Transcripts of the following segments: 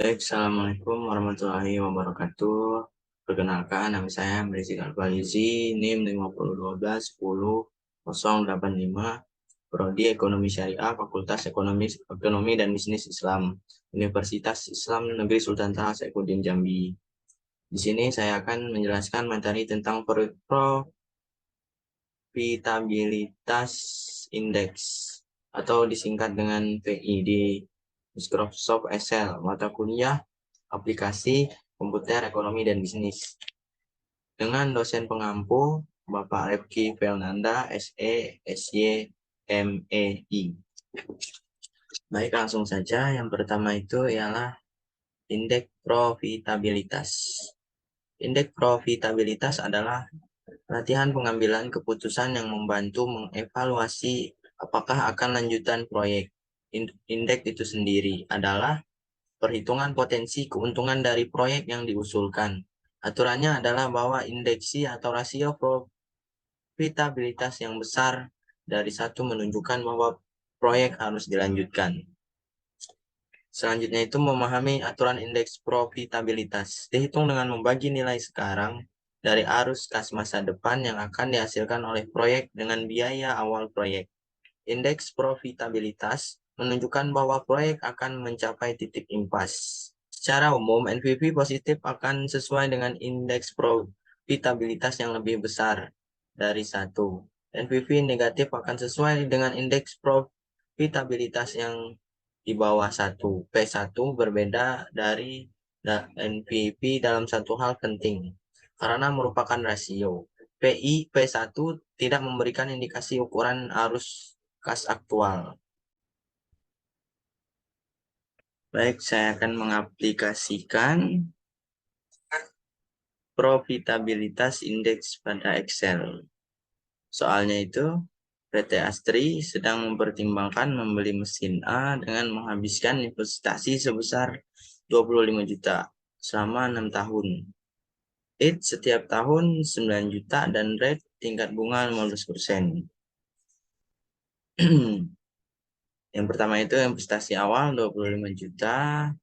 Baik, Assalamualaikum warahmatullahi wabarakatuh. Perkenalkan, nama saya Rizik Alfalizi, NIM 501210085, Prodi Ekonomi Syariah, Fakultas Ekonomi dan Bisnis Islam, Universitas Islam Negeri Sultan Taha Saifuddin Jambi. Di sini saya akan menjelaskan materi tentang profitabilitas indeks atau disingkat dengan PID. Microsoft Excel, mata kuliah aplikasi komputer ekonomi dan bisnis. Dengan dosen pengampu Bapak Refki Fernanda, SE, SY, MEI. Baik, langsung saja. Yang pertama itu ialah indeks profitabilitas. Indeks profitabilitas adalah latihan pengambilan keputusan yang membantu mengevaluasi apakah akan lanjutan proyek. Indeks itu sendiri adalah perhitungan potensi keuntungan dari proyek yang diusulkan. Aturannya adalah bahwa indeksi atau rasio profitabilitas yang besar dari satu menunjukkan bahwa proyek harus dilanjutkan. Selanjutnya itu memahami aturan indeks profitabilitas. Dihitung dengan membagi nilai sekarang dari arus kas masa depan yang akan dihasilkan oleh proyek dengan biaya awal proyek. Indeks profitabilitas menunjukkan bahwa proyek akan mencapai titik impas. Secara umum, NPV positif akan sesuai dengan indeks profitabilitas yang lebih besar dari 1. NPV negatif akan sesuai dengan indeks profitabilitas yang di bawah 1. P1 berbeda dari NPV dalam satu hal penting, karena merupakan rasio. PI P1 tidak memberikan indikasi ukuran arus kas aktual. Baik, saya akan mengaplikasikan profitabilitas indeks pada Excel. Soalnya itu, PT Astri sedang mempertimbangkan membeli mesin A dengan menghabiskan investasi sebesar 25 juta selama 6 tahun. Setiap tahun 9 juta dan rate tingkat bunga 15%. Yang pertama itu investasi awal 25 juta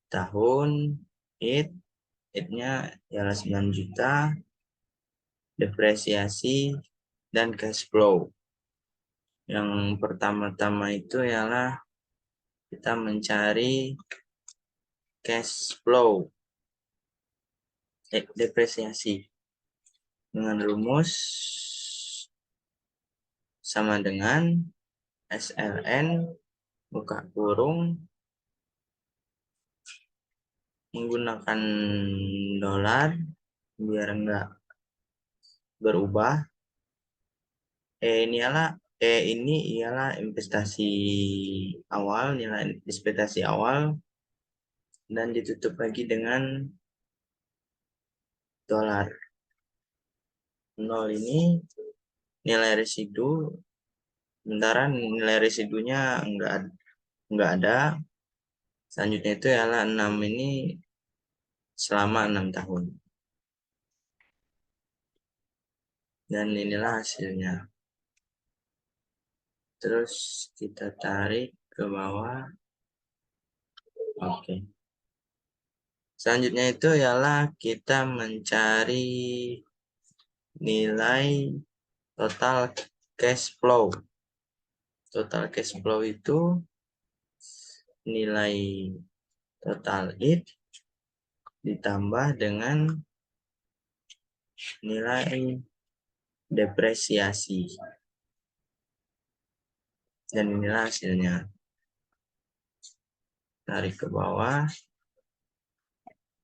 tahun, nya ialah 9 juta, depresiasi dan cash flow. Yang pertama-tama itu ialah kita mencari cash flow, depresiasi dengan rumus sama dengan SLN buka kurung menggunakan dolar biar enggak berubah. Ini ialah investasi awal, nilai investasi awal, dan ditutup lagi dengan dolar. 0 ini nilai residu, sementara nilai residunya enggak ada. Selanjutnya itu ialah 6 ini selama 6 tahun. Dan inilah hasilnya. Terus kita tarik ke bawah. Oke. Selanjutnya itu ialah kita mencari nilai total cash flow. Total cash flow itu nilai total ditambah dengan nilai depresiasi. Dan inilah hasilnya. Tarik ke bawah.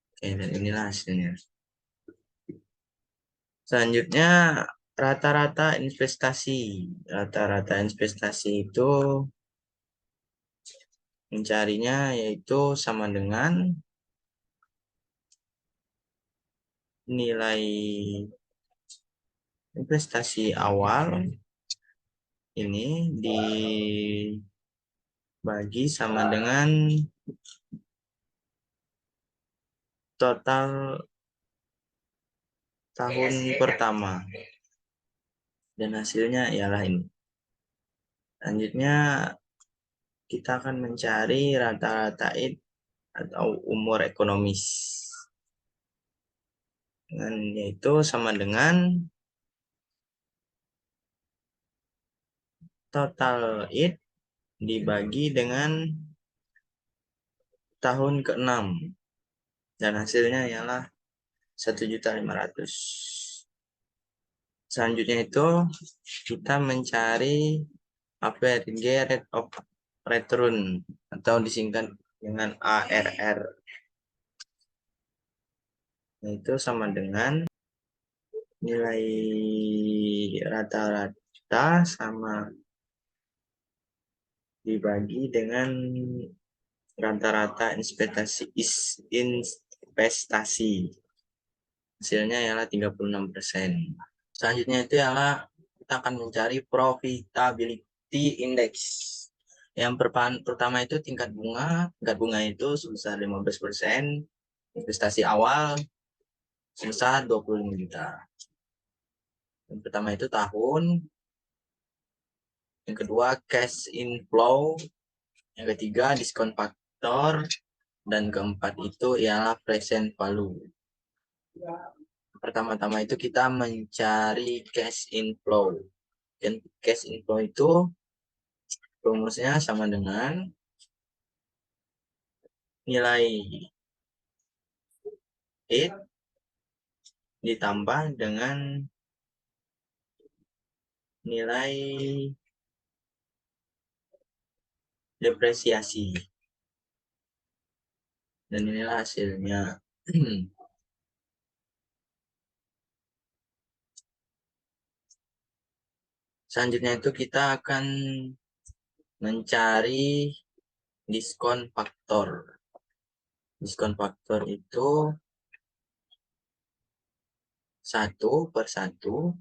Oke, dan inilah hasilnya. Selanjutnya rata-rata investasi. Rata-rata investasi itu mencarinya yaitu sama dengan nilai investasi awal ini dibagi sama dengan total tahun pertama. Dan hasilnya ialah ini. Selanjutnya kita akan mencari rata-rata atau umur ekonomis. Dan yaitu sama dengan total age dibagi dengan tahun ke-6. Dan hasilnya ialah 1.500.000. Selanjutnya itu kita mencari average rate of return atau disingkat dengan ARR. Itu sama dengan nilai rata-rata sama dibagi dengan rata-rata investasi. Hasilnya ialah 36%. Selanjutnya itu ialah kita akan mencari profitability index. Yang pertama itu tingkat bunga. Tingkat bunga itu sebesar 15%. Investasi awal sebesar 25 juta. Yang pertama itu tahun. Yang kedua cash inflow. Yang ketiga diskon faktor. Dan keempat itu ialah present value. Pertama-tama itu kita mencari cash inflow. Dan cash inflow itu rumusnya sama dengan nilai it ditambah dengan nilai depresiasi. Dan inilah hasilnya. Selanjutnya itu kita akan mencari diskon faktor. Diskon faktor itu 1/1,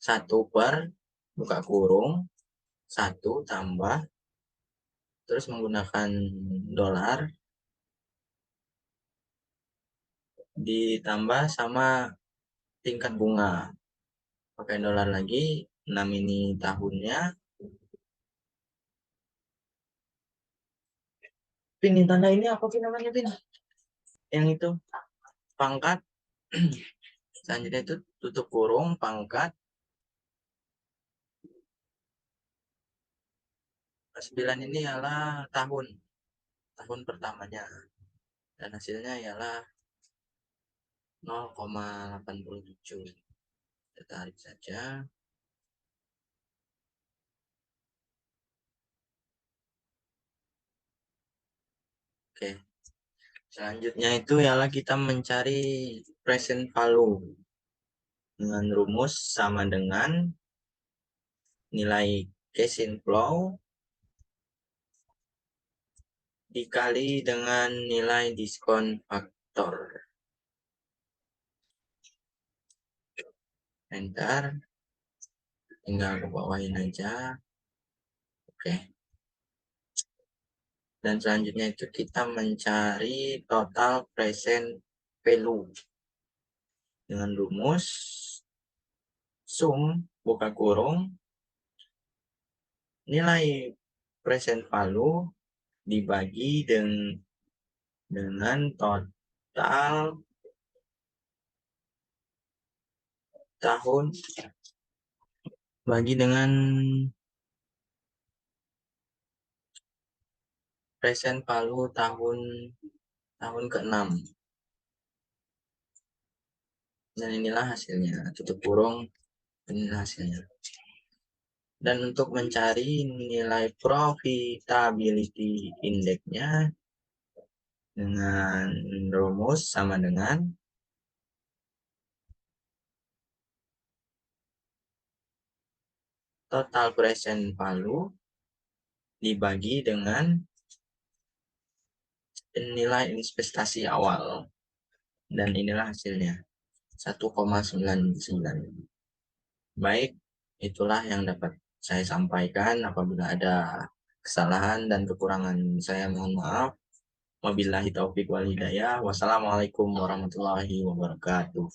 1 per buka kurung, 1 tambah, terus menggunakan dolar, ditambah sama tingkat bunga. Pakai dolar lagi, 6 ini tahunnya. Pin, tanda ini apa sih namanya, Pin? Yang itu, pangkat. Selanjutnya itu tutup kurung, pangkat. 9 ini ialah tahun pertamanya. Dan hasilnya ialah 0,87. Kita tarik saja. Oke. Selanjutnya itu ialah kita mencari present value. Dengan rumus sama dengan nilai cash inflow dikali dengan nilai diskon faktor. Enter. Tinggal ke bawahin aja. Oke. Dan selanjutnya itu kita mencari total present value. Dengan rumus sum buka kurung nilai present value dibagi dengan total tahun bagi dengan present value tahun ke-6. Dan inilah hasilnya, tutup kurung, inilah hasilnya. Dan untuk mencari nilai profitability index-nya dengan rumus sama dengan total present value dibagi dengan nilai investasi awal. Dan inilah hasilnya, 1,99. Baik, itulah yang dapat saya sampaikan. Apabila ada kesalahan dan kekurangan, saya mohon maaf. Wabillahi taufiq wal hidayah. Wassalamualaikum warahmatullahi wabarakatuh.